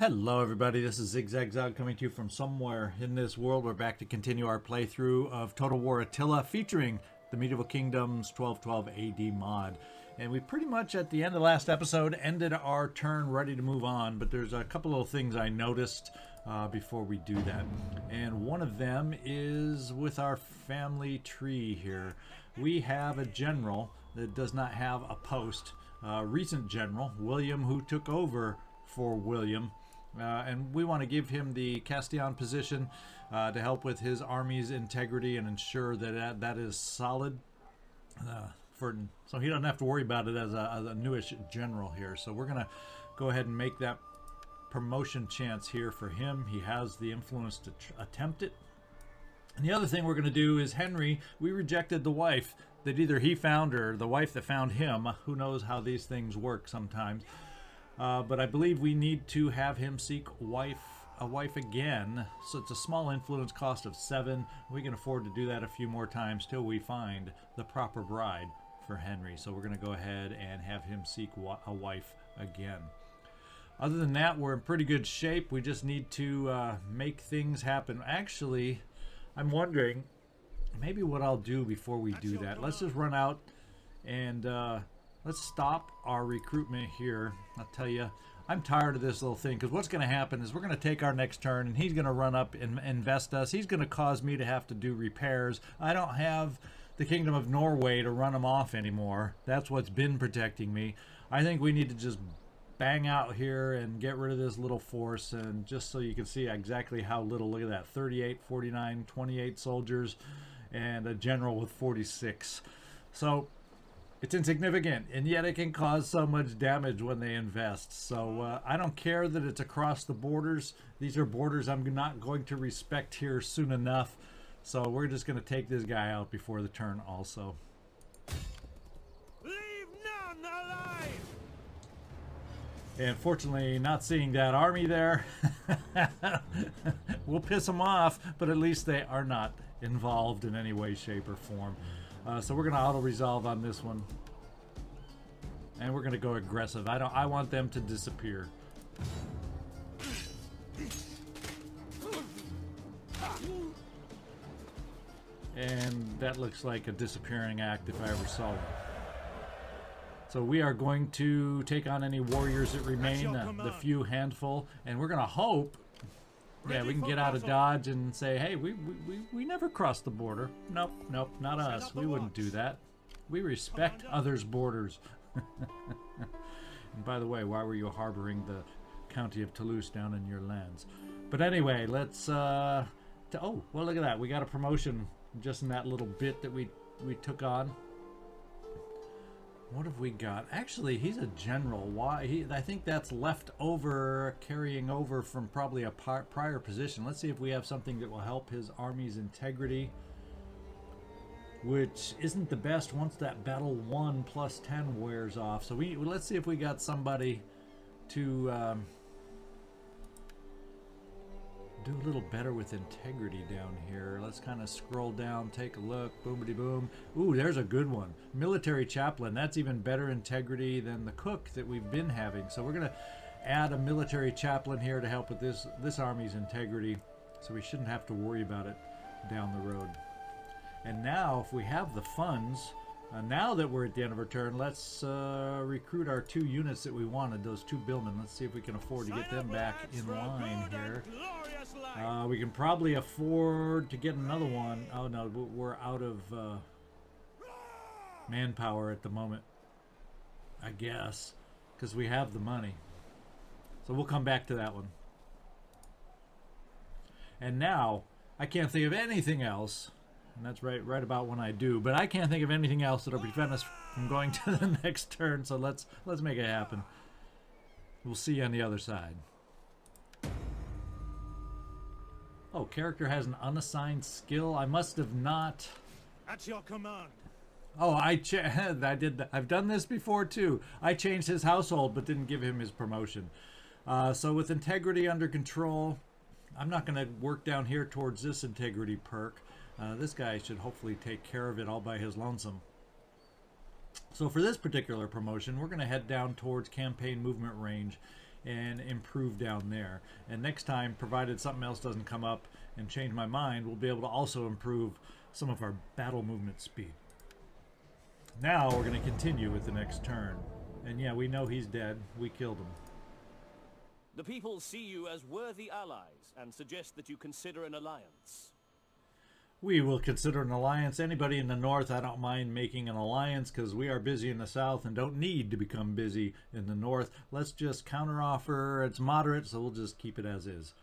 Hello everybody, this is ZigZagZog coming to you from somewhere in this world. We're back to continue our playthrough of Total War Attila featuring the Medieval Kingdoms 1212 AD mod. And we pretty much at the end of the last episode ended our turn ready to move on, but there's a couple of things I noticed before we do that. And one of them is with our family tree here. We have a general that does not have a post. Recent general, William, who took over for William. And we want to give him the Castillon position to help with his army's integrity and ensure that that is solid, so he doesn't have to worry about it as a newish general here. So we're going to go ahead and make that promotion chance here for him. He has the influence to attempt it. And the other thing we're going to do is Henry, we rejected the wife that either he found or the wife that found him. Who knows how these things work sometimes. But I believe we need to have him seek a wife again. So it's a small influence cost of 7. We can afford to do that a few more times till we find the proper bride for Henry. So we're going to go ahead and have him seek a wife again. Other than that, we're in pretty good shape. We just need to make things happen. Actually, I'm wondering maybe what I'll do before we do that. Let's just run out and let's stop our recruitment here. I'll tell you, I'm tired of this little thing, because what's going to happen is we're going to take our next turn and he's going to run up and invest us. He's going to cause me to have to do repairs. I don't have the Kingdom of Norway to run him off anymore. That's what's been protecting me. I think we need to just bang out here and get rid of this little force, and just so you can see exactly how little. Look at that, 38, 49, 28 soldiers and a general with 46. So it's insignificant, and yet it can cause so much damage when they invest. So I don't care that it's across the borders. These are borders I'm not going to respect here soon enough. So we're just going to take this guy out before the turn also. Leave none alive! And fortunately, not seeing that army there will piss them off, but at least they are not involved in any way, shape, or form. So we're going to auto-resolve on this one. And we're going to go aggressive. I want them to disappear. And that looks like a disappearing act if I ever saw one. So we are going to take on any warriors that remain, the few handful. And we're going to hope, yeah, we can get out of Dodge and say, hey, we never crossed the border. Nope, not us. We wouldn't do that. We respect others' borders. And by the way, why were you harboring the county of Toulouse down in your lands? But anyway, let's, oh, well, look at that. We got a promotion just in that little bit that we took on. What have we got? Actually, he's a general. Why? I think that's left over, carrying over from probably a prior position. Let's see if we have something that will help his army's integrity, which isn't the best once that battle 1 plus 10 wears off. So let's see if we got somebody to do a little better with integrity down here. Let's kind of scroll down, take a look. Boomity boom. Ooh, there's a good one. Military chaplain. That's even better integrity than the cook that we've been having. So we're going to add a military chaplain here to help with this army's integrity. So we shouldn't have to worry about it down the road. And now, if we have the funds, now that we're at the end of our turn, let's recruit our 2 units that we wanted, those 2 billmen. Let's see if we can afford to get them back in line here. We can probably afford to get another one. Oh no, we're out of manpower at the moment, I guess, because we have the money. So we'll come back to that one. And now, I can't think of anything else. And that's right about when I do. But I can't think of anything else that'll prevent us from going to the next turn. So let's make it happen. We'll see you on the other side. Oh, character has an unassigned skill. I must have not. At your command. Oh, I did that. I've done this before too. I changed his household, but didn't give him his promotion. So with integrity under control, I'm not going to work down here towards this integrity perk. This guy should hopefully take care of it all by his lonesome. So for this particular promotion, we're going to head down towards campaign movement range and improve down there. And next time, provided something else doesn't come up and change my mind, we'll be able to also improve some of our battle movement speed. Now we're going to continue with the next turn. And yeah, we know he's dead. We killed him. The people see you as worthy allies and suggest that you consider an alliance. We will consider an alliance. Anybody in the north, I don't mind making an alliance because we are busy in the south and don't need to become busy in the north. Let's just counteroffer. It's moderate, so we'll just keep it as is.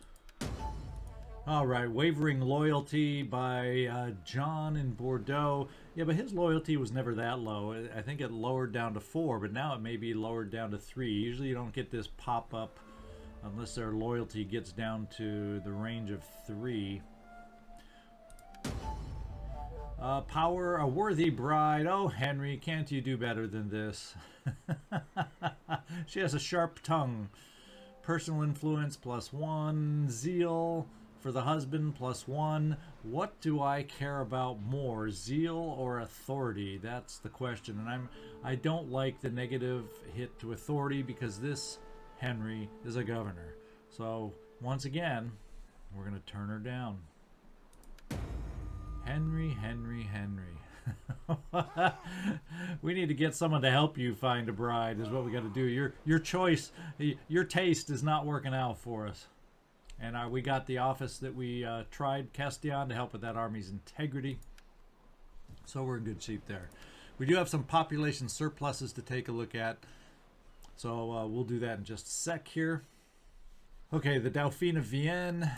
All right, wavering loyalty by John in Bordeaux. Yeah, but his loyalty was never that low. I think it lowered down to 4, but now it may be lowered down to 3. Usually you don't get this pop-up unless their loyalty gets down to the range of 3. Power, a worthy bride. Oh, Henry, can't you do better than this? She has a sharp tongue. Personal influence +1. Zeal for the husband +1. What do I care about more, zeal or authority? That's the question. And I don't like the negative hit to authority because this Henry is a governor. So once again, we're going to turn her down. Henry, Henry, Henry. We need to get someone to help you find a bride is what we got to do. Your choice, your taste is not working out for us. And we got the office that we tried, Castillon, to help with that army's integrity. So we're in good shape there. We do have some population surpluses to take a look at. So we'll do that in just a sec here. Okay, the Dauphine of Vienne.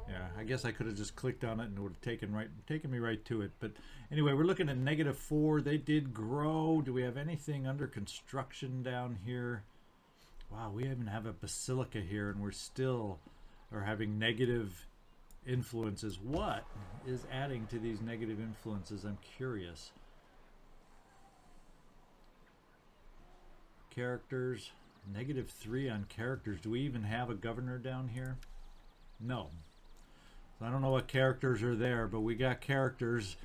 Yeah, I guess I could have just clicked on it and it would have taken me right to it. But anyway, we're looking at -4. They did grow. Do we have anything under construction down here? Wow, we even have a basilica here and we're still are having negative influences. What is adding to these negative influences? I'm curious. Characters, -3 on characters. Do we even have a governor down here? No. I don't know what characters are there, but we got characters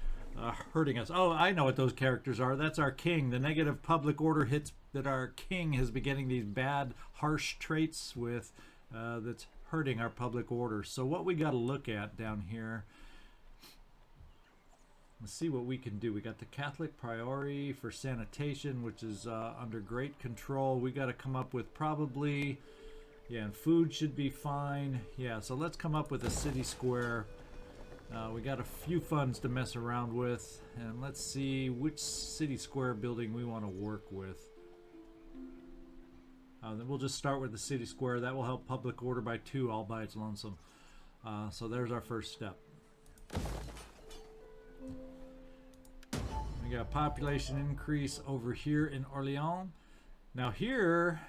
hurting us. Oh, I know what those characters are. That's our king. The negative public order hits that our king has been getting these bad, harsh traits with that's hurting our public order. So what we got to look at down here, let's see what we can do. We got the Catholic priority for sanitation, which is under great control. We got to come up with probably... Yeah, and food should be fine. Yeah, so let's come up with a city square. We got a few funds to mess around with. And let's see which city square building we want to work with. Then we'll just start with the city square. That will help public order by 2 all by its lonesome. So there's our first step. We got population increase over here in Orléans. Now here...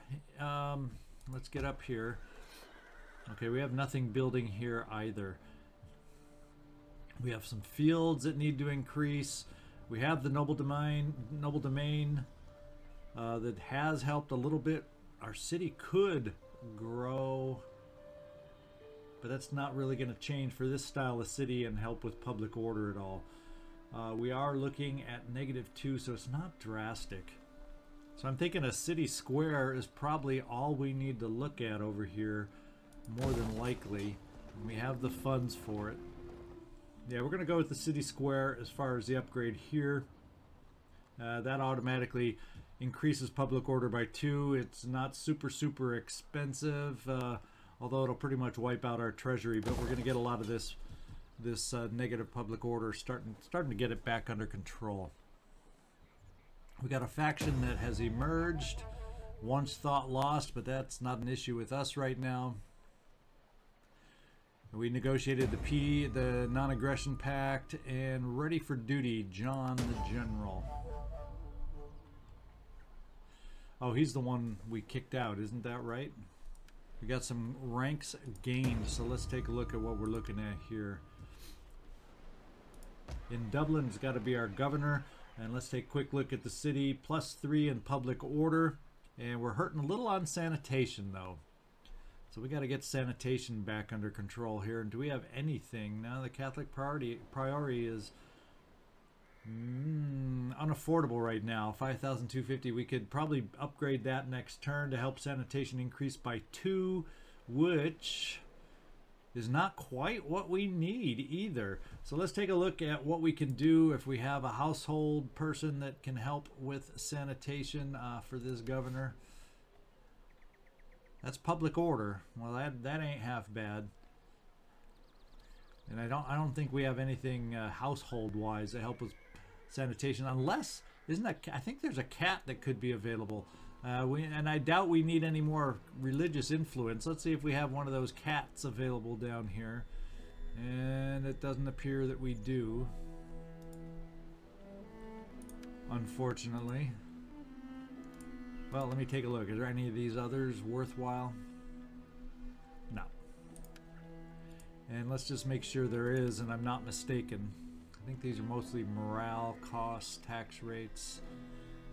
let's get up here. Okay, we have nothing building here either. We have some fields that need to increase. We have the noble domain that has helped a little bit. Our city could grow, but that's not really going to change for this style of city and help with public order at all. We are looking at -2, so it's not drastic. So I'm thinking a city square is probably all we need to look at over here, more than likely. And we have the funds for it. Yeah, we're going to go with the city square as far as the upgrade here. That automatically increases public order by 2. It's not super expensive, although it'll pretty much wipe out our treasury. But we're going to get a lot of this negative public order, starting to get it back under control. We got a faction that has emerged, once thought lost, but that's not an issue with us right now. We negotiated the non-aggression pact and ready for duty, John the General. Oh, he's the one we kicked out, isn't that right? We got some ranks gained, so let's take a look at what we're looking at here. In Dublin, it's got to be our governor. And let's take a quick look at the city. +3 in public order. And we're hurting a little on sanitation, though. So we got to get sanitation back under control here. And do we have anything? Now the Catholic priority is Unaffordable right now. 5,250. We could probably upgrade that next turn to help sanitation increase by 2, which is not quite what we need either. So let's take a look at what we can do if we have a household person that can help with sanitation for this governor. That's public order. Well, that ain't half bad. And I don't think we have anything household wise to help with sanitation, unless I think there's a cat that could be available. And I doubt we need any more religious influence. Let's see if we have one of those cats available down here. And it doesn't appear that we do, unfortunately. Well, let me take a look. Is there any of these others worthwhile? No. And let's just make sure there is, and I'm not mistaken. I think these are mostly morale, costs, tax rates.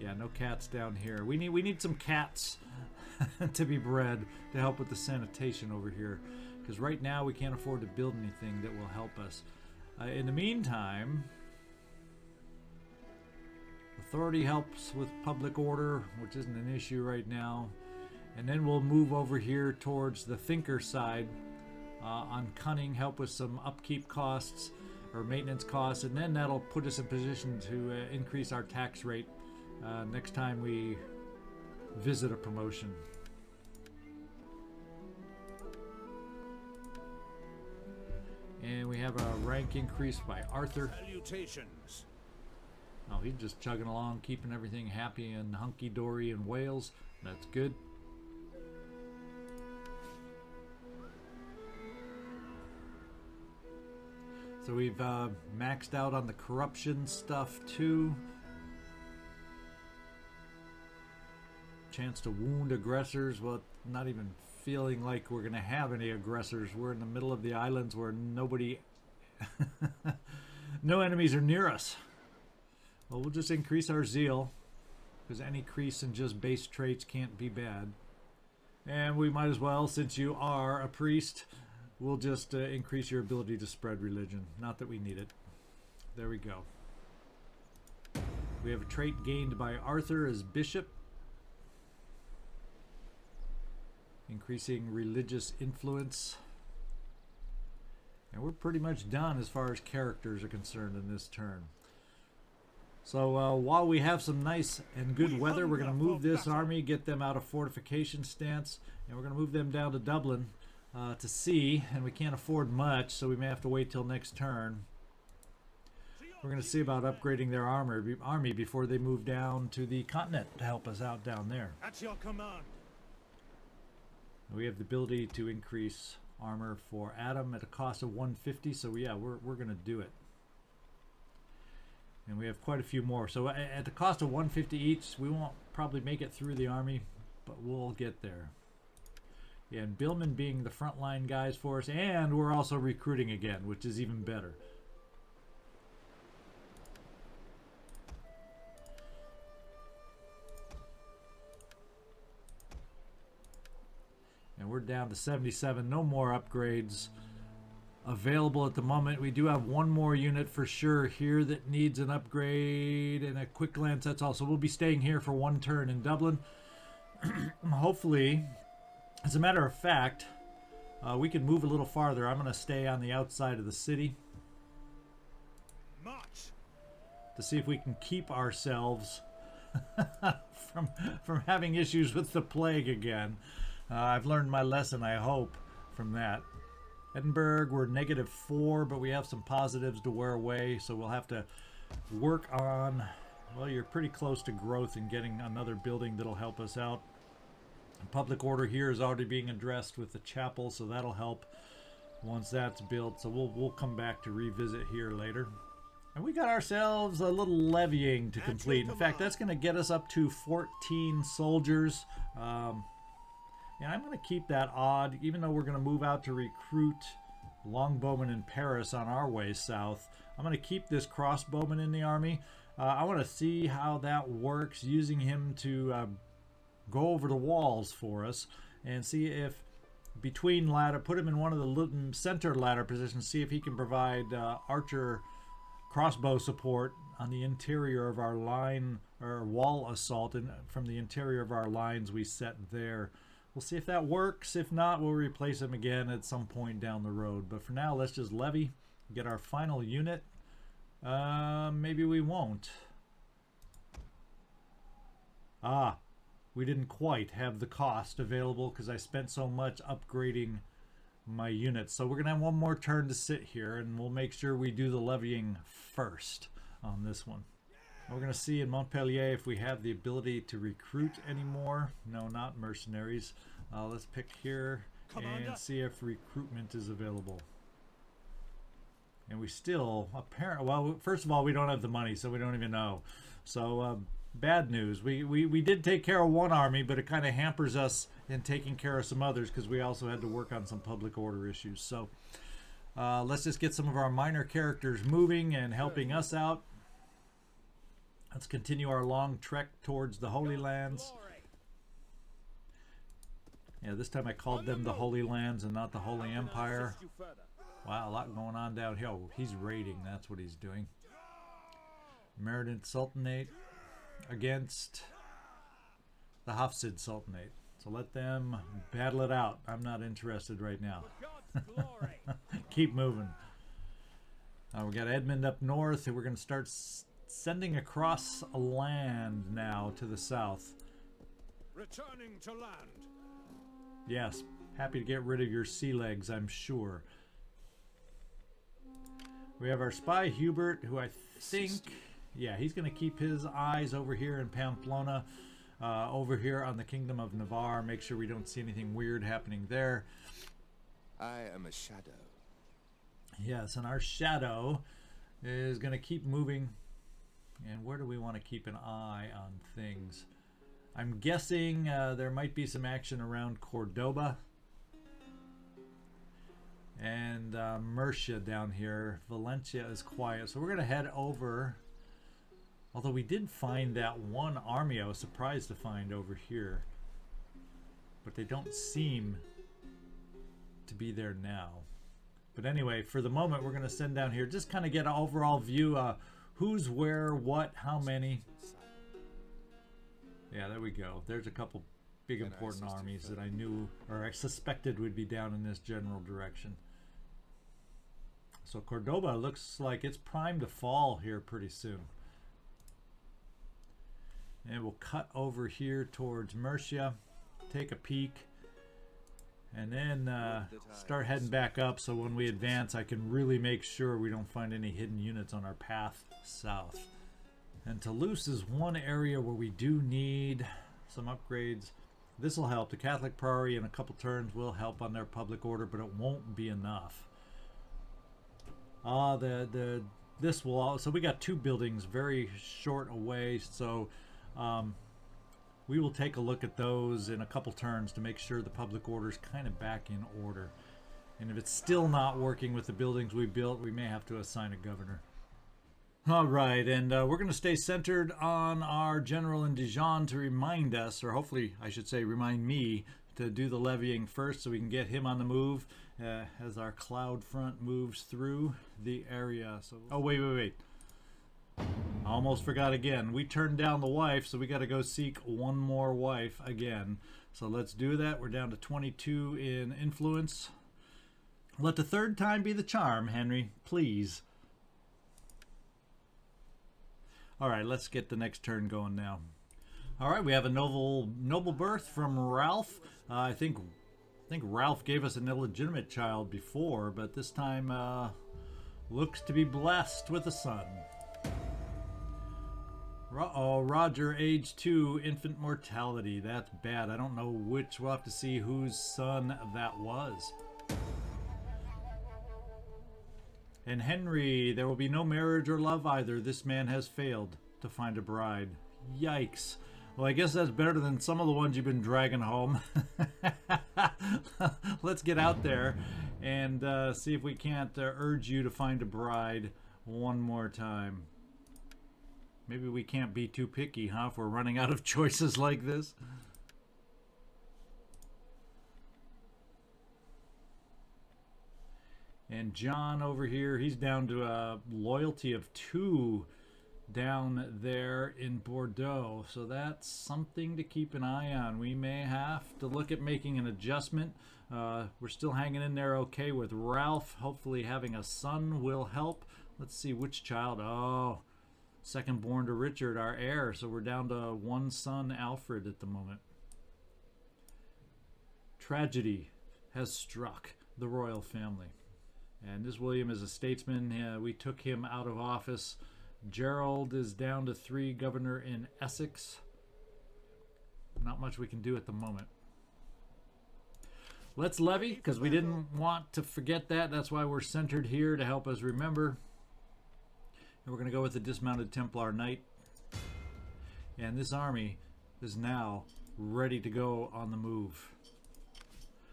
Yeah, no cats down here. We need some cats to be bred to help with the sanitation over here, because right now we can't afford to build anything that will help us. In the meantime, authority helps with public order, which isn't an issue right now. And then we'll move over here towards the thinker side on cunning, help with some upkeep costs or maintenance costs, and then that'll put us in position to increase our tax rate next time we visit a promotion. And we have a rank increase by Arthur. Salutations. Oh, he's just chugging along, keeping everything happy and hunky-dory in Wales. That's good. So we've maxed out on the corruption stuff too. Chance to wound aggressors. Well, not even feeling like we're going to have any aggressors. We're in the middle of the islands where nobody, no enemies are near us. Well, we'll just increase our zeal, because any increase in just base traits can't be bad. And we might as well, since you are a priest, we'll just increase your ability to spread religion. Not that we need it. There we go. We have a trait gained by Arthur as bishop, increasing religious influence. And we're pretty much done as far as characters are concerned in this turn. So while we have some nice and good weather, we're going to move this army, get them out of fortification stance, and we're going to move them down to Dublin to sea, and we can't afford much, so we may have to wait till next turn. We're going to see about upgrading their army before they move down to the continent to help us out down there. At your command. We have the ability to increase armor for Adam at a cost of 150, so yeah, we're going to do it. And we have quite a few more. So at the cost of 150 each, we won't probably make it through the army, but we'll get there. Yeah, and Billman being the frontline guys for us, and we're also recruiting again, which is even better. And we're down to 77. No more upgrades available at the moment. We do have one more unit for sure here that needs an upgrade and a quick glance. That's all. So we'll be staying here for one turn in Dublin. Hopefully, as a matter of fact, we can move a little farther. I'm going to stay on the outside of the city March. to see if we can keep ourselves from having issues with the plague again. I've learned my lesson, I hope, from that. Edinburgh, we're -4, but we have some positives to wear away, so we'll have to work on, well, you're pretty close to growth and getting another building that'll help us out. Public order here is already being addressed with the chapel, so that'll help once that's built. So we'll come back to revisit here later. And we got ourselves a little levying to complete. In fact, that's going to get us up to 14 soldiers. And I'm going to keep that odd, even though we're going to move out to recruit longbowmen in Paris on our way south. I'm going to keep this crossbowman in the army. I want to see how that works, using him to go over the walls for us and see if between ladder, put him in one of the center ladder positions, see if he can provide archer crossbow support on the interior of our line, or wall assault, and from the interior of our lines we set there. We'll see if that works. If not, we'll replace them again at some point down the road. But for now, let's just levy, get our final unit. Maybe we won't. Ah, we didn't quite have the cost available because I spent so much upgrading my units. So we're going to have one more turn to sit here, and we'll make sure we do the levying first on this one. We're going to see in Montpellier if we have the ability to recruit anymore. No, not mercenaries. Let's pick here and see if recruitment is available. And we still, apparently, well, first of all, we don't have the money, so we don't even know. So, bad news. We did take care of one army, but it kind of hampers us in taking care of some others because we also had to work on some public order issues. So, let's just get some of our minor characters moving and helping us out. Let's continue our long trek towards the Holy Lands. Yeah, this time I called them the Holy Lands and not the Holy Empire. Wow, a lot going on down here. Oh, he's raiding. That's what he's doing. Meriden Sultanate against the Hafsid Sultanate. So let them battle it out. I'm not interested right now. Keep moving. We got Edmund up north, and we're going to start sending across land now to the south. Returning to land. Yes, happy to get rid of your sea legs, I'm sure. We have our spy Hubert, who I think, yeah, he's going to keep his eyes over here in Pamplona, over here on the Kingdom of Navarre. Make sure we don't see anything weird happening there. I am a shadow. Yes, and our shadow is going to keep moving. And where do we want to keep an eye on things? I'm guessing there might be some action around Cordoba and Murcia down here. Valencia is quiet, so we're going to head over. Although we did find that one army I was surprised to find over here, but they don't seem to be there now. But anyway, for the moment, we're going to send down here, just kind of get an overall view. Who's where, what, how many. Yeah, there we go. There's a couple big important armies that I knew, or I suspected would be down in this general direction. So Cordoba looks like it's primed to fall here pretty soon. And we'll cut over here towards Murcia, take a peek, and then start heading back up so when we advance I can really make sure we don't find any hidden units on our path south. And Toulouse is one area where we do need some upgrades. This will help. The Catholic Priory in a couple turns will help on their public order, but it won't be enough. This will also, so we got two buildings very short away, so we will take a look at those in a couple turns to make sure the public order is kind of back in order. And if it's still not working with the buildings we built, we may have to assign a governor. All right, and we're going to stay centered on our general in Dijon to remind us, or hopefully I should say remind me, to do the levying first so we can get him on the move as our cloud front moves through the area. So, oh, wait. I almost forgot again. We turned down the wife, so we got to go seek one more wife again. So let's do that. We're down to 22 in influence. Let the third time be the charm, Henry, please. All right, let's get the next turn going now. All right, we have a noble birth from Ralph. I think Ralph gave us an illegitimate child before, but this time looks to be blessed with a son. Roger, age 2, infant mortality. That's bad. I don't know which. We'll have to see whose son that was. And Henry, there will be no marriage or love either. This man has failed to find a bride. Yikes. Well, I guess that's better than some of the ones you've been dragging home. Let's get out there and see if we can't urge you to find a bride one more time. Maybe we can't be too picky, huh, if we're running out of choices like this. And John over here, he's down to a loyalty of 2 down there in Bordeaux. So that's something to keep an eye on. We may have to look at making an adjustment. We're still hanging in there okay with Ralph. Hopefully having a son will help. Let's see which child. Oh, second born to Richard, our heir. So we're down to 1 son, Alfred, at the moment. Tragedy has struck the royal family. And this William is a statesman. We took him out of office. Gerald is down to 3, governor in Essex. Not much we can do at the moment. Let's levy, because we didn't want to forget that. That's why we're centered here, to help us remember. And we're going to go with the dismounted Templar Knight. And this army is now ready to go on the move.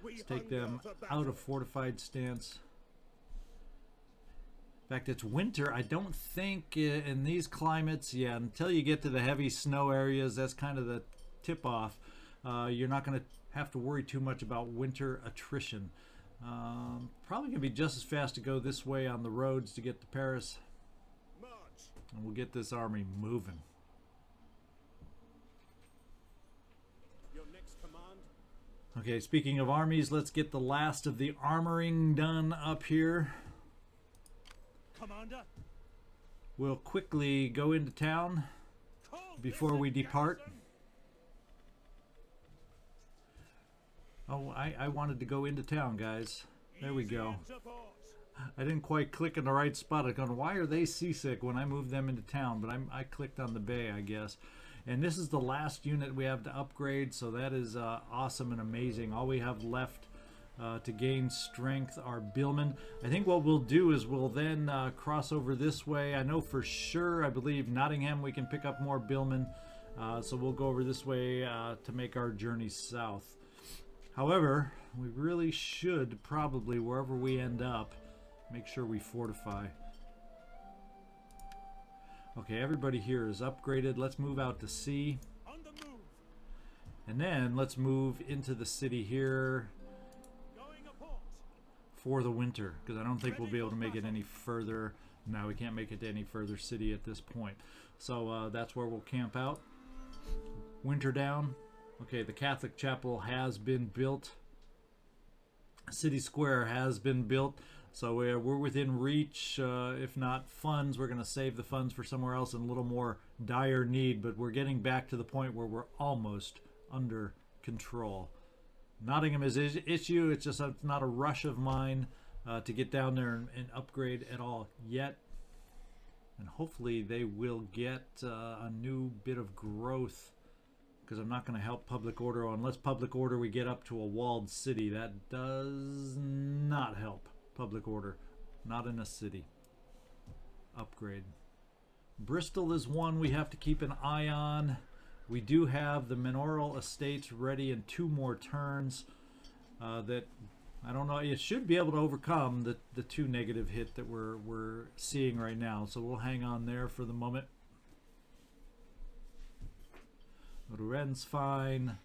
Let's take them out of fortified stance. In fact, it's winter. I don't think in these climates, yeah, until you get to the heavy snow areas, that's kind of the tip-off. You're not going to have to worry too much about winter attrition. Probably going to be just as fast to go this way on the roads to get to Paris. And we'll get this army moving. Your next command? Okay, speaking of armies, let's get the last of the armoring done up here. Commander? We'll quickly go into town before we depart. Oh, I wanted to go into town, guys. There we go. I didn't quite click in the right spot. I'm going, why are they seasick when I moved them into town? But I clicked on the bay, I guess. And this is the last unit we have to upgrade, so that is awesome and amazing. All we have left to gain strength are billmen. I think what we'll do is we'll then cross over this way. I know for sure, I believe Nottingham we can pick up more billmen. So we'll go over this way to make our journey south. However, we really should probably, wherever we end up, make sure we fortify. Okay, everybody here is upgraded. Let's move out to sea. On the move. And then let's move into the city here Going a port. for the winter, because I don't think we'll be able to make it any further. No, we can't make it to any further city at this point. So that's where we'll camp out. Winter down. Okay, the Catholic chapel has been built. City Square has been built. So we're within reach. If not funds, we're going to save the funds for somewhere else in a little more dire need. But we're getting back to the point where we're almost under control. Nottingham is an issue. It's just it's not a rush of mine to get down there and upgrade at all yet. And hopefully they will get a new bit of growth, because I'm not going to help public order unless public order we get up to a walled city. That does not help public order, not in a city. Upgrade. Bristol is one we have to keep an eye on. We do have the manorial estates ready in 2 more turns that I don't know, it should be able to overcome the 2 negative hit that we're seeing right now. So we'll hang on there for the moment. Roren's fine.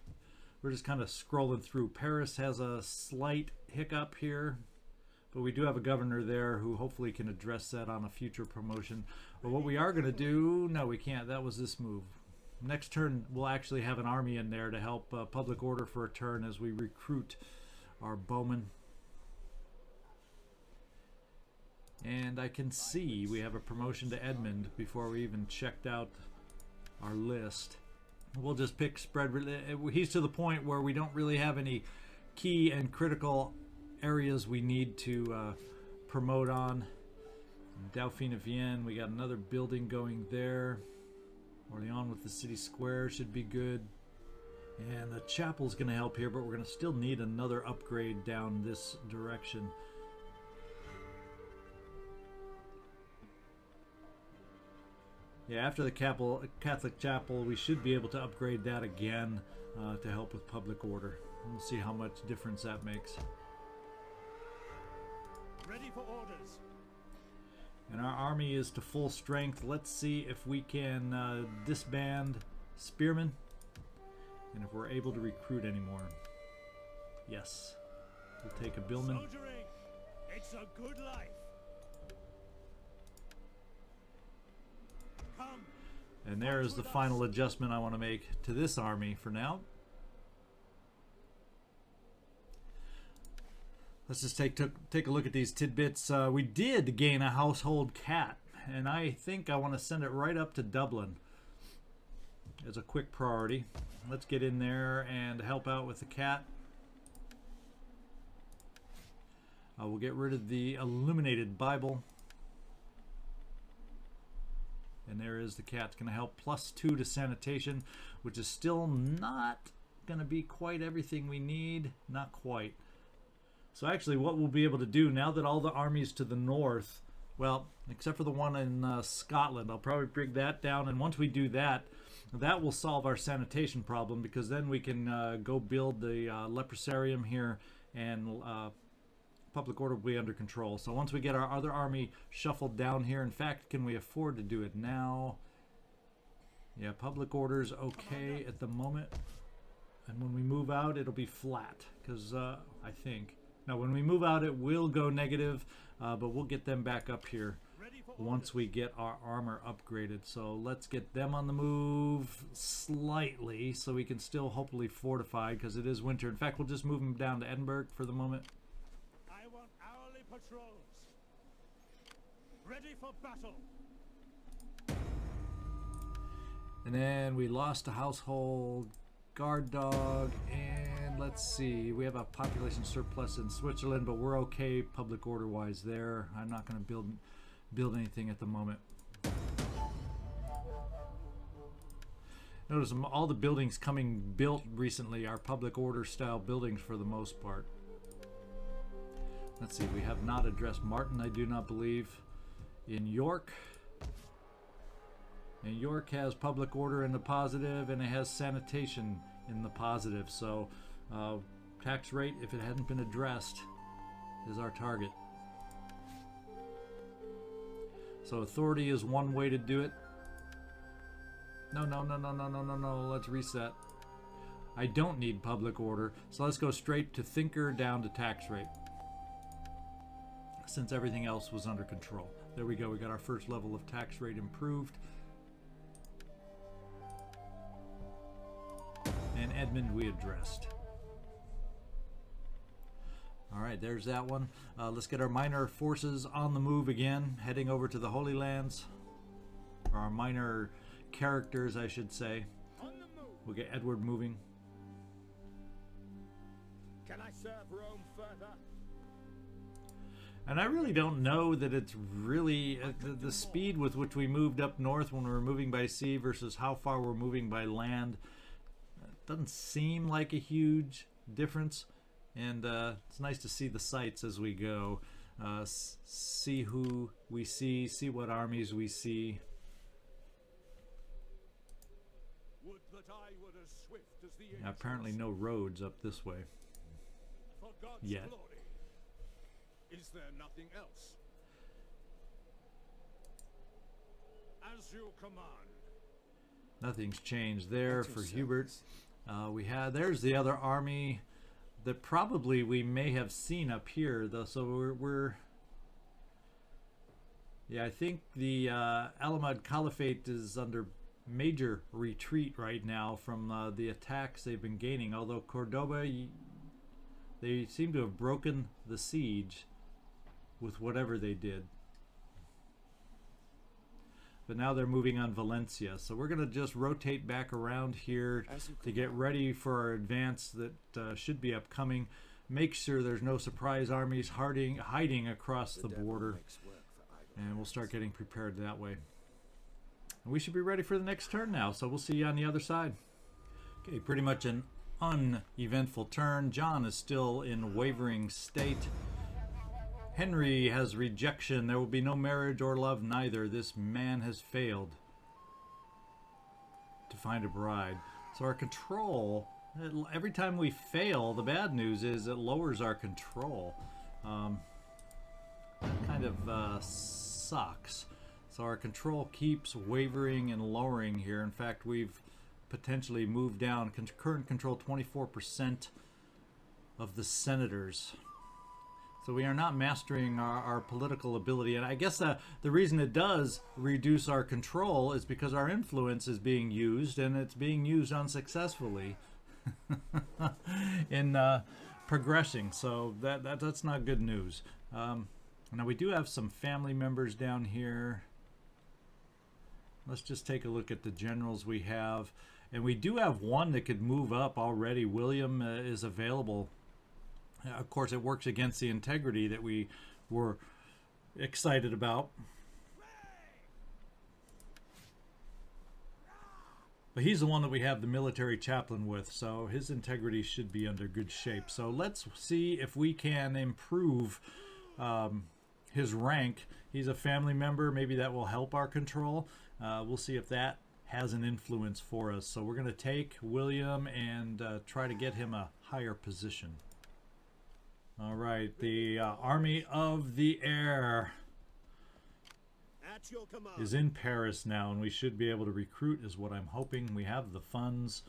We're just kind of scrolling through. Paris has a slight hiccup here, but we do have a governor there who hopefully can address that on a future promotion. But what we are going to do, no, we can't. That was this move. Next turn, we'll actually have an army in there to help public order for a turn as we recruit our bowmen. And I can see we have a promotion to Edmund before we even checked out our list. We'll just pick spread. He's to the point where we don't really have any key and critical areas we need to promote on. Dauphine of Vienne, we got another building going there. Orléans with the city square should be good. And the chapel's going to help here, but we're going to still need another upgrade down this direction. Yeah, after the Catholic chapel, we should be able to upgrade that again to help with public order. We'll see how much difference that makes. Ready for orders. And our army is to full strength. Let's see if we can disband spearmen and if we're able to recruit anymore. Yes. We'll take a billman. Soldiering. It's It's a good life. Come. And there is the final adjustment I want to make to this army for now. Let's just take a look at these tidbits. We did gain a household cat, and I think I want to send it right up to Dublin as a quick priority. Let's get in there and help out with the cat. We'll get rid of the illuminated Bible. And there is the cat. It's going to help +2 to sanitation, which is still not going to be quite everything we need. Not quite. So actually what we'll be able to do now that all the armies to the north, well, except for the one in Scotland, I'll probably bring that down. And once we do that, that will solve our sanitation problem, because then we can go build the leprosarium here, and public order will be under control. So once we get our other army shuffled down here, in fact, can we afford to do it now? Yeah, public order's okay at the moment. And when we move out, it'll be flat, because I think. Now, when we move out, it will go negative, but we'll get them back up here once we get our armor upgraded. So let's get them on the move slightly so we can still hopefully fortify, because it is winter. In fact, we'll just move them down to Edinburgh for the moment. I want hourly patrols. Ready for battle. And then we lost a household guard dog, and let's see, we have a population surplus in Switzerland, but we're okay public order wise there. I'm not going to build anything at the moment. Notice all the buildings built recently are public order style buildings for the most part. Let's see, we have not addressed Martin, I do not believe. In York, and York has public order in the positive, and it has sanitation in the positive. So tax rate, if it hadn't been addressed, is our target. So authority is one way to do it. No, let's reset. I don't need public order, so let's go straight to thinker down to tax rate, since everything else was under control. There we go, we got our first level of tax rate improved. And Edmund we addressed. Alright, there's that one. Let's get our minor forces on the move again, heading over to the Holy Lands. Or our minor characters, I should say. We'll get Edward moving. Can I serve Rome further? And I really don't know that it's really the speed with which we moved up north when we were moving by sea versus how far we're moving by land. Doesn't seem like a huge difference, and it's nice to see the sights as we go, see who we see what armies we see. Would that I were as swift as the angels. Apparently no roads up this way For God's yet. glory. Is there nothing else? As you command. Nothing's changed there for Hubert. There's the other army that probably we may have seen up here, though. So yeah, I think the Alamad Caliphate is under major retreat right now from the attacks they've been gaining. Although Cordoba, they seem to have broken the siege with whatever they did. But now they're moving on Valencia. So we're going to just rotate back around here to get ready for our advance that should be upcoming. Make sure there's no surprise armies hiding across the border. And we'll start getting prepared that way. And we should be ready for the next turn now. So we'll see you on the other side. Okay, pretty much an uneventful turn. John is still in wavering state. Henry has rejection. There will be no marriage or love neither. This man has failed to find a bride. So our control, every time we fail, the bad news is it lowers our control. Kind of sucks. So our control keeps wavering and lowering here. In fact, we've potentially moved down. Current control 24% of the senators. So we are not mastering our political ability. And I guess the reason it does reduce our control is because our influence is being used, and it's being used unsuccessfully in progressing. So that's not good news. Now we do have some family members down here. Let's just take a look at the generals we have. And we do have one that could move up already. William is available. Of course, it works against the integrity that we were excited about. But he's the one that we have the military chaplain with, so his integrity should be under good shape. So let's see if we can improve his rank. He's a family member. Maybe that will help our control. We'll see if that has an influence for us. So we're going to take William and try to get him a higher position. All right, the Army of the Air At your command. is in Paris now, and we should be able to recruit is what I'm hoping. We have the funds,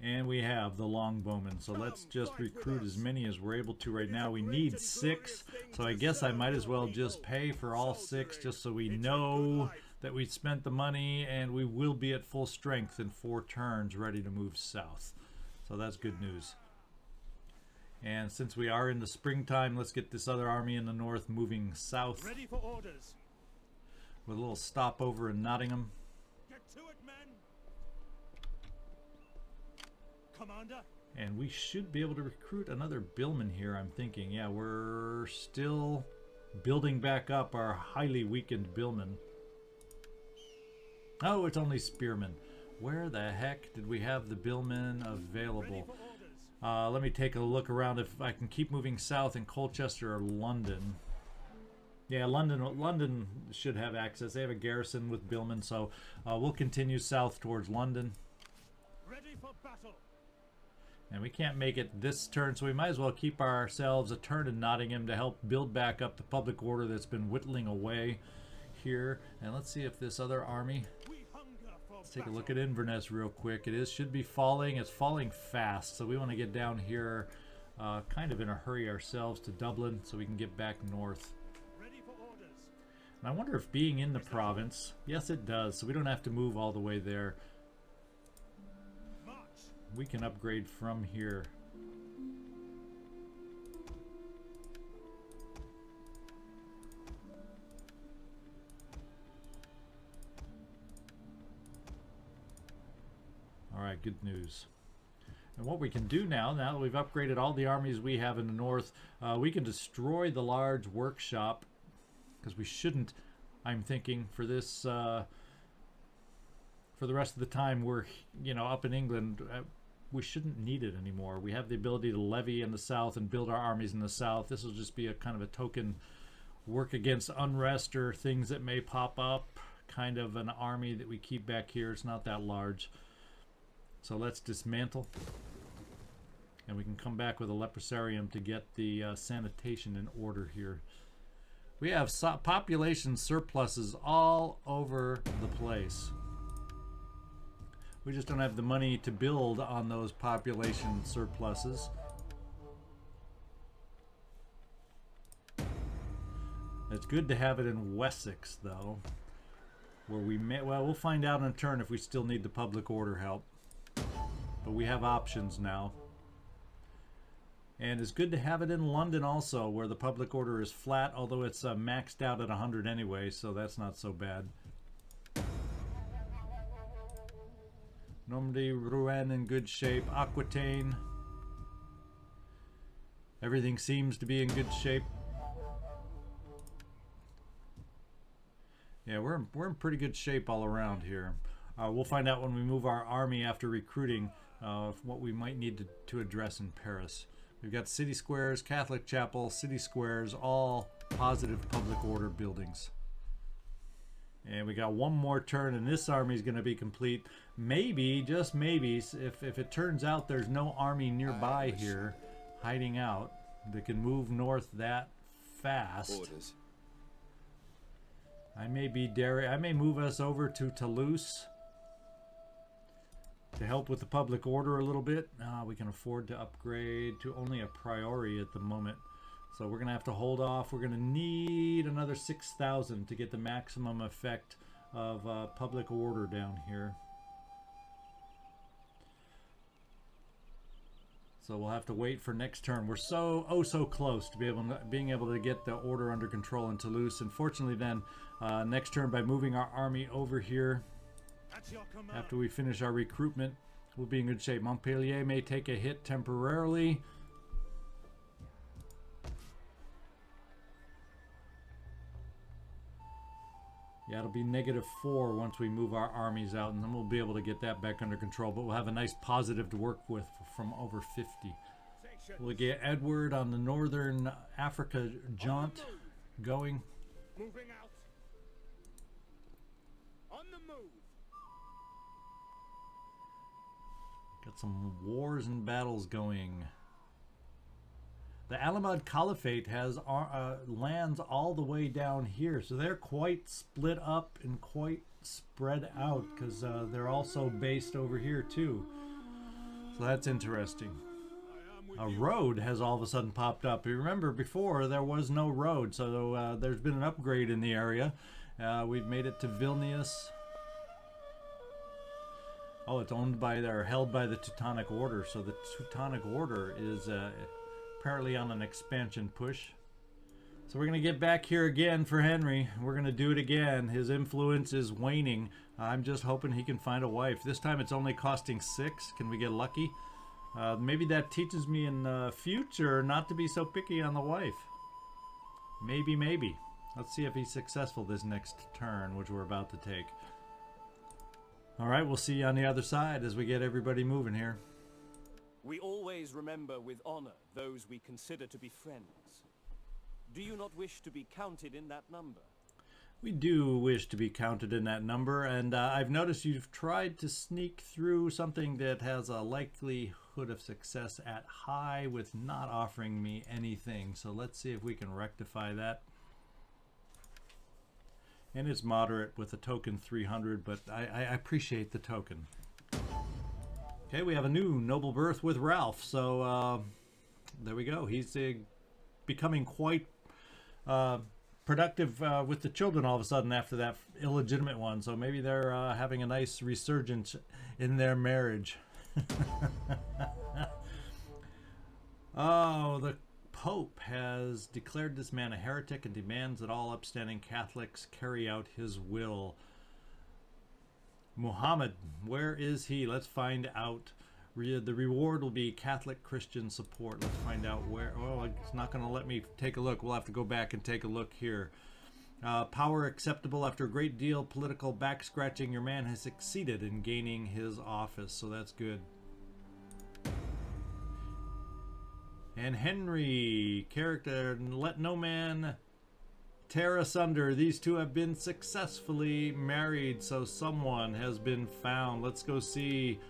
and we have the longbowmen. So let's just recruit as many as we're able to right now. We need 6, so I guess I might as well just pay for all 6 just so we know that we spent the money, and we will be at full strength in 4 turns ready to move south. So that's good news. And since we are in the springtime, let's get this other army in the north moving south. Ready for orders. With a little stopover in Nottingham. Get to it, men. Commander. And we should be able to recruit another billman here, I'm thinking. Yeah, we're still building back up our highly weakened billmen. Oh, it's only spearmen. Where the heck did we have the billmen available? Let me take a look around if I can keep moving south in Colchester or London. Yeah, London should have access. They have a garrison with billmen, so we'll continue south towards London. Ready for battle. And we can't make it this turn, so we might as well keep ourselves a turn in Nottingham to help build back up the public order that's been whittling away here. And let's see if this other army... Let's take a look at Inverness real quick. Should be falling. It's falling fast, so we want to get down here kind of in a hurry ourselves to Dublin so we can get back north. Ready for orders. And I wonder if being in the province... Yes, it does, so we don't have to move all the way there. March. We can upgrade from here. Alright, good news. And what we can do now that we've upgraded all the armies we have in the north, we can destroy the large workshop, because we shouldn't, I'm thinking, for this, for the rest of the time we're, up in England, we shouldn't need it anymore. We have the ability to levy in the south and build our armies in the south. This will just be a kind of a token work against unrest or things that may pop up, kind of an army that we keep back here. It's not that large. So let's dismantle, and we can come back with a leprosarium to get the sanitation in order here. We have population surpluses all over the place. We just don't have the money to build on those population surpluses. It's good to have it in Wessex, though, where we may, well, we'll find out in turn if we still need the public order help. But we have options now. And it's good to have it in London also, where the public order is flat, although it's maxed out at 100 anyway, so that's not so bad. Normandy, Rouen in good shape. Aquitaine. Everything seems to be in good shape. Yeah, we're in pretty good shape all around here. We'll find out when we move our army after recruiting what we might need to address in Paris. We've got city squares, Catholic chapel, city squares, all positive public order buildings. And we got one more turn, and this army is going to be complete. Maybe, just maybe, if it turns out there's no army nearby here hiding out that can move north that fast. Orders. I may move us over to Toulouse to help with the public order a little bit. We can afford to upgrade to only a priori at the moment. So we're going to have to hold off. We're going to need another 6,000 to get the maximum effect of public order down here. So we'll have to wait for next turn. We're so close to being able to get the order under control in Toulouse. Unfortunately, then next turn, by moving our army over here, after we finish our recruitment, we'll be in good shape. Montpellier may take a hit temporarily. Yeah, it'll be -4 once we move our armies out, and then we'll be able to get that back under control. But we'll have a nice positive to work with from over 50. We'll get Edward on the Northern Africa jaunt going. Moving out. On the move. Got some wars and battles going. The Alamad Caliphate has lands all the way down here, so they're quite split up and quite spread out because they're also based over here too. So that's interesting. A road has all of a sudden popped up. You remember before there was no road, so there's been an upgrade in the area. We've made it to Vilnius. Oh, it's owned by or held by the Teutonic Order, so the Teutonic Order is apparently on an expansion push. So we're going to get back here again for Henry. We're going to do it again. His influence is waning. I'm just hoping he can find a wife. This time it's only costing 6. Can we get lucky? Maybe that teaches me in the future not to be so picky on the wife. Maybe. Let's see if he's successful this next turn, which we're about to take. All right, we'll see you on the other side as we get everybody moving here. We always remember with honor those we consider to be friends. Do you not wish to be counted in that number? We do wish to be counted in that number, and I've noticed you've tried to sneak through something that has a likelihood of success at high with not offering me anything. So let's see if we can rectify that. And it's moderate with a token 300, but I appreciate the token. Okay, we have a new noble birth with Ralph, so there we go. He's becoming quite productive with the children all of a sudden after that illegitimate one, so maybe they're having a nice resurgence in their marriage. Oh, the Pope has declared this man a heretic and demands that all upstanding Catholics carry out his will. Muhammad, where is he? Let's find out. The reward will be Catholic Christian support. Let's find out where. Oh, it's not going to let me take a look. We'll have to go back and take a look here. Power acceptable after a great deal political back scratching. Your man has succeeded in gaining his office, so that's good. And Henry, character, let no man tear asunder. These two have been successfully married, so someone has been found. Let's go see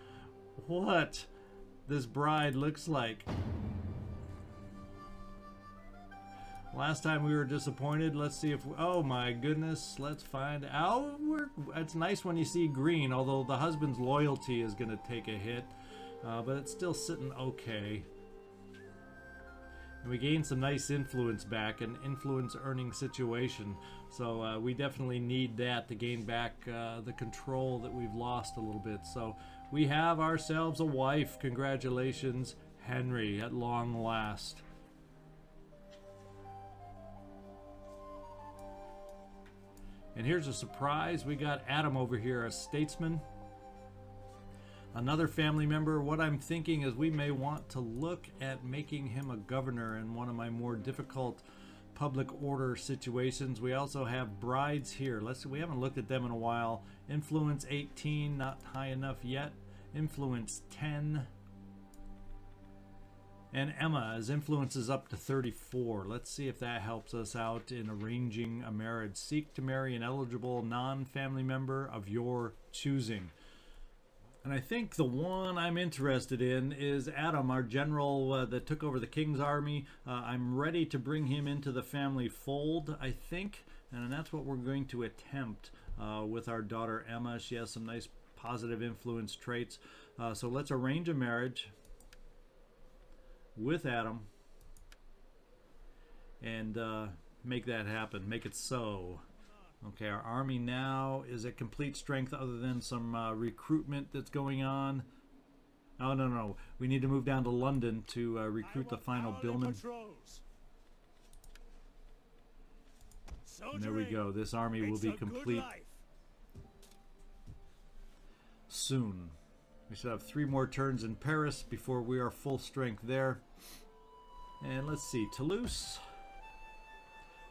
what this bride looks like. Last time we were disappointed. Let's see if oh my goodness, let's find out. It's nice when you see green, although the husband's loyalty is going to take a hit, but it's still sitting okay. And we gained some nice influence back, an influence earning situation. So we definitely need that to gain back the control that we've lost a little bit. So we have ourselves a wife. Congratulations, Henry, at long last. And here's a surprise. We got Adam over here, a statesman. Another family member. What I'm thinking is we may want to look at making him a governor in one of my more difficult public order situations. We also have brides here. We haven't looked at them in a while. Influence 18, not high enough yet. Influence 10. And Emma's influence is up to 34. Let's see if that helps us out in arranging a marriage. Seek to marry an eligible non-family member of your choosing. And I think the one I'm interested in is Adam, our general that took over the king's army. I'm ready to bring him into the family fold, I think. And that's what we're going to attempt with our daughter Emma. She has some nice positive influence traits. So let's arrange a marriage with Adam. and make that happen. Make it so. Okay, our army now is at complete strength other than some recruitment that's going on. Oh, no. We need to move down to London to recruit the final billman. And there we go. This army will be complete soon. We should have 3 more turns in Paris before we are full strength there. And let's see, Toulouse.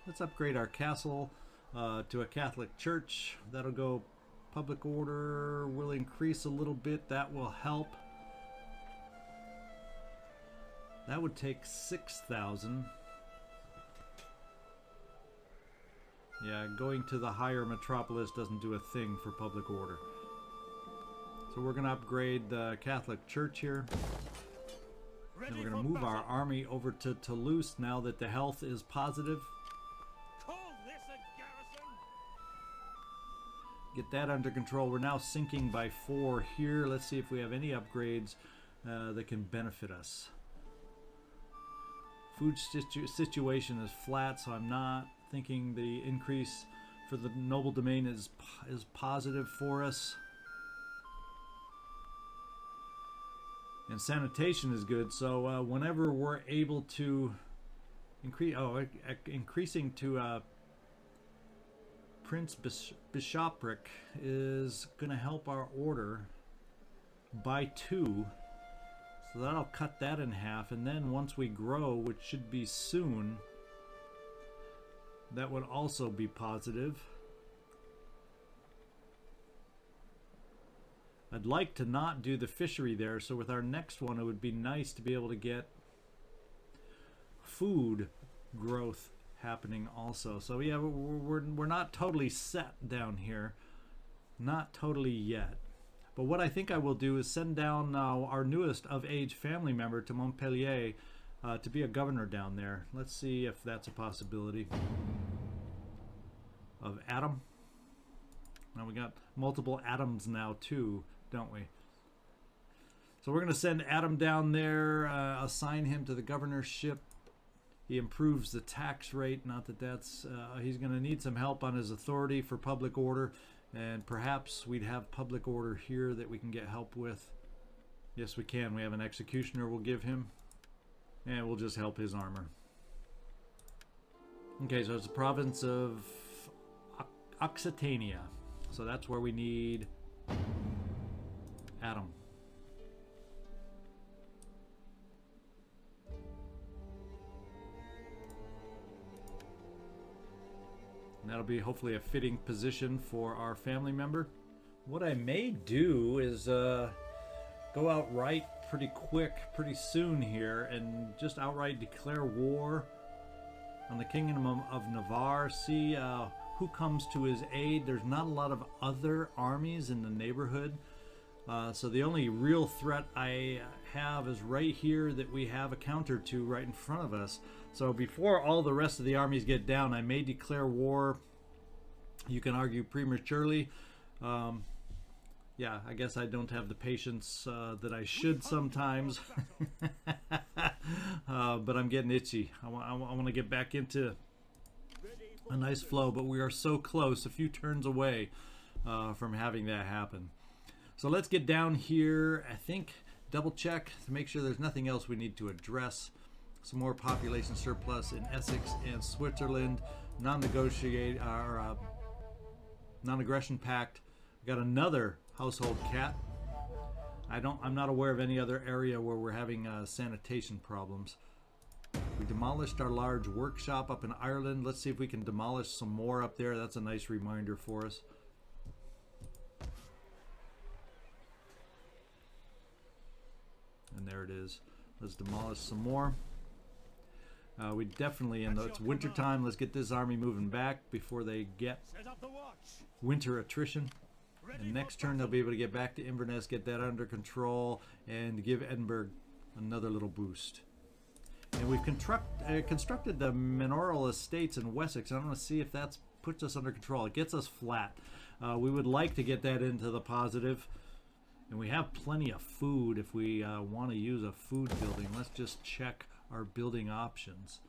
Let's upgrade our castle to a Catholic church. That'll go. Public order will increase a little bit. That will help. That would take 6,000. Yeah, going to the higher metropolis doesn't do a thing for public order. So we're going to upgrade the Catholic Church here. And we're going to move our army over to Toulouse now that the health is positive. Get that under control. We're now sinking by 4 here. Let's see if we have any upgrades that can benefit us. Food situation is flat, so I'm not thinking the increase for the noble domain is positive for us. And sanitation is good, so whenever we're able to increasing to Prince Bishopric is going to help our order by 2. So that'll cut that in half, and then once we grow, which should be soon, that would also be positive. I'd like to not do the fishery there, so with our next one it would be nice to be able to get food growth happening also. So yeah, we're not totally set down here, not totally yet. But what I think I will do is send down our newest of age family member to Montpellier to be a governor down there. Let's see if that's a possibility. Of Adam. Now we got multiple Adams now too, don't we? So we're going to send Adam down there, assign him to the governorship. He improves the tax rate. Not that that's... he's going to need some help on his authority for public order. And perhaps we'd have public order here that we can get help with. Yes, we can. We have an executioner we'll give him. And we'll just help his armor. Okay, so it's the province of Occitania. So that's where we need Adam. And that'll be hopefully a fitting position for our family member. What I may do is go outright pretty quick, pretty soon here, and just outright declare war on the Kingdom of Navarre. See who comes to his aid. There's not a lot of other armies in the neighborhood. So the only real threat I have is right here that we have a counter to right in front of us. So before all the rest of the armies get down, I may declare war. You can argue prematurely. Yeah, I guess I don't have the patience that I should sometimes. But I'm getting itchy. I want to get back into a nice flow, but we are so close, a few turns away from having that happen. So let's get down here. I think double check to make sure there's nothing else we need to address. Some more population surplus in Essex and Switzerland. Non-negotiate or non-aggression pact. We got another household cat. I'm not aware of any other area where we're having sanitation problems. We demolished our large workshop up in Ireland. Let's see if we can demolish some more up there. That's a nice reminder for us. And there it is. Let's demolish some more. We definitely, it's winter time. Let's get this army moving back before they get winter attrition. And next turn they'll be able to get back to Inverness, get that under control, and give Edinburgh another little boost. And we've constructed the manorial estates in Wessex. I want to see if that puts us under control. It gets us flat. We would like to get that into the positive. And we have plenty of food if we want to use a food building. Let's just check our building options.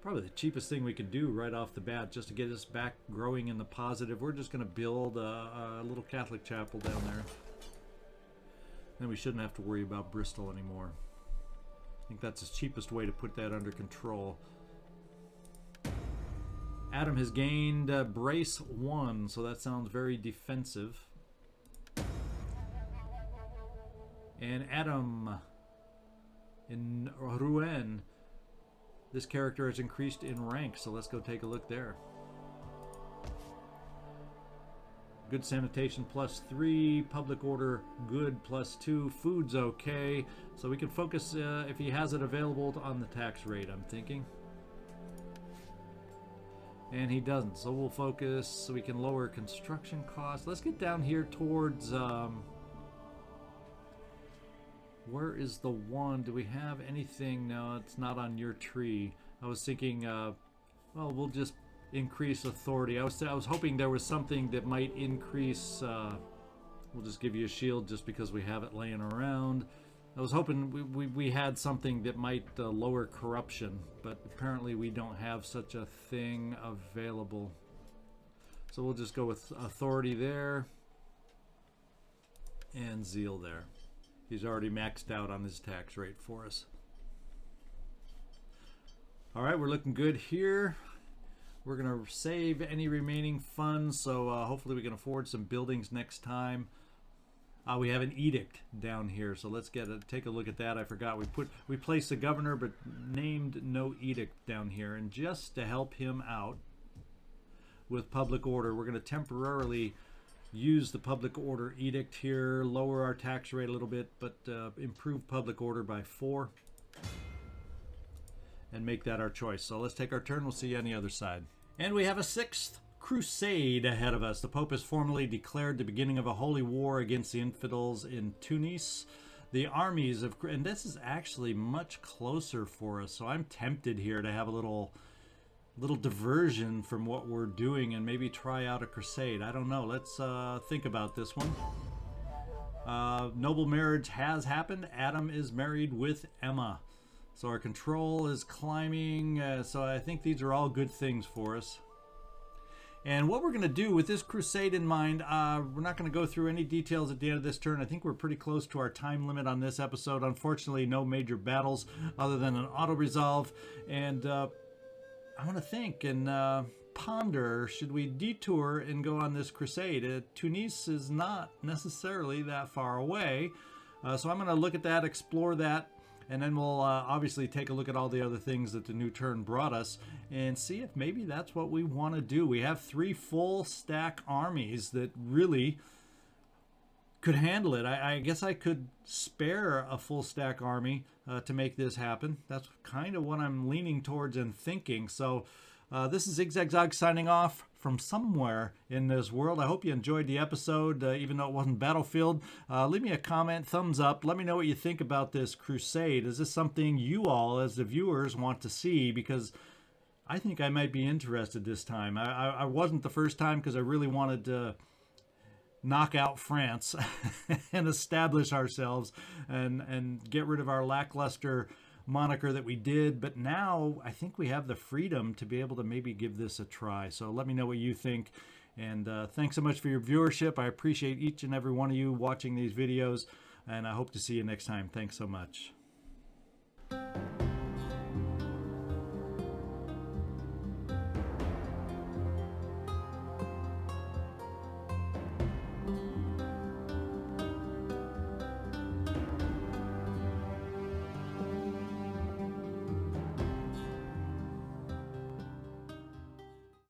probably the cheapest thing we could do right off the bat just to get us back growing in the positive. We're just going to build a little Catholic chapel down there. Then we shouldn't have to worry about Bristol anymore. I think that's the cheapest way to put that under control. Adam has gained brace 1, so that sounds very defensive. And Adam in Rouen, this character has increased in rank, so let's go take a look there. Good sanitation +3, public order good +2, food's okay, so we can focus if he has it available on the tax rate, I'm thinking. And he doesn't, so we'll focus so we can lower construction costs. Let's get down here towards where is the one? Do we have anything? No, it's not on your tree. I was thinking, well, we'll just increase authority. I was hoping there was something that might increase. We'll just give you a shield just because we have it laying around. I was hoping we had something that might lower corruption, but apparently we don't have such a thing available. So we'll just go with authority there and zeal there. He's already maxed out on his tax rate for us. All right, we're looking good here. We're going to save any remaining funds, so hopefully we can afford some buildings next time. We have an edict down here, so let's take a look at that. I forgot we placed the governor, but named no edict down here. And just to help him out with public order, we're going to temporarily use the public order edict here, lower our tax rate a little bit, but improve public order by 4 and make that our choice. So let's take our turn. We'll see you on the other side. And we have a 6th Crusade ahead of us. The Pope has formally declared the beginning of a holy war against the infidels in Tunis. The armies of, and this is actually much closer for us, so I'm tempted here to have a little diversion from what we're doing and maybe try out a crusade. I don't know. Let's think about this one. Noble marriage has happened. Adam is married with Emma. So our control is climbing. So I think these are all good things for us. And what we're going to do with this crusade in mind, we're not going to go through any details at the end of this turn. I think we're pretty close to our time limit on this episode. Unfortunately, no major battles other than an auto-resolve. And I want to think and ponder, should we detour and go on this crusade? Tunis is not necessarily that far away. So I'm going to look at that, explore that, and then we'll obviously take a look at all the other things that the new turn brought us and see if maybe that's what we want to do. We have 3 full stack armies that really could handle it. I guess I could spare a full stack army to make this happen. That's kind of what I'm leaning towards and thinking. So this is ZigZagZog signing off from somewhere in this world. I hope you enjoyed the episode, even though it wasn't Battlefield. Leave me a comment, thumbs up. Let me know what you think about this crusade. Is this something you all, as the viewers, want to see? Because I think I might be interested this time. I wasn't the first time because I really wanted to knock out France and establish ourselves and get rid of our lackluster moniker that we did. But now I think we have the freedom to be able to maybe give this a try. So let me know what you think. And thanks so much for your viewership. I appreciate each and every one of you watching these videos. And I hope to see you next time. Thanks so much.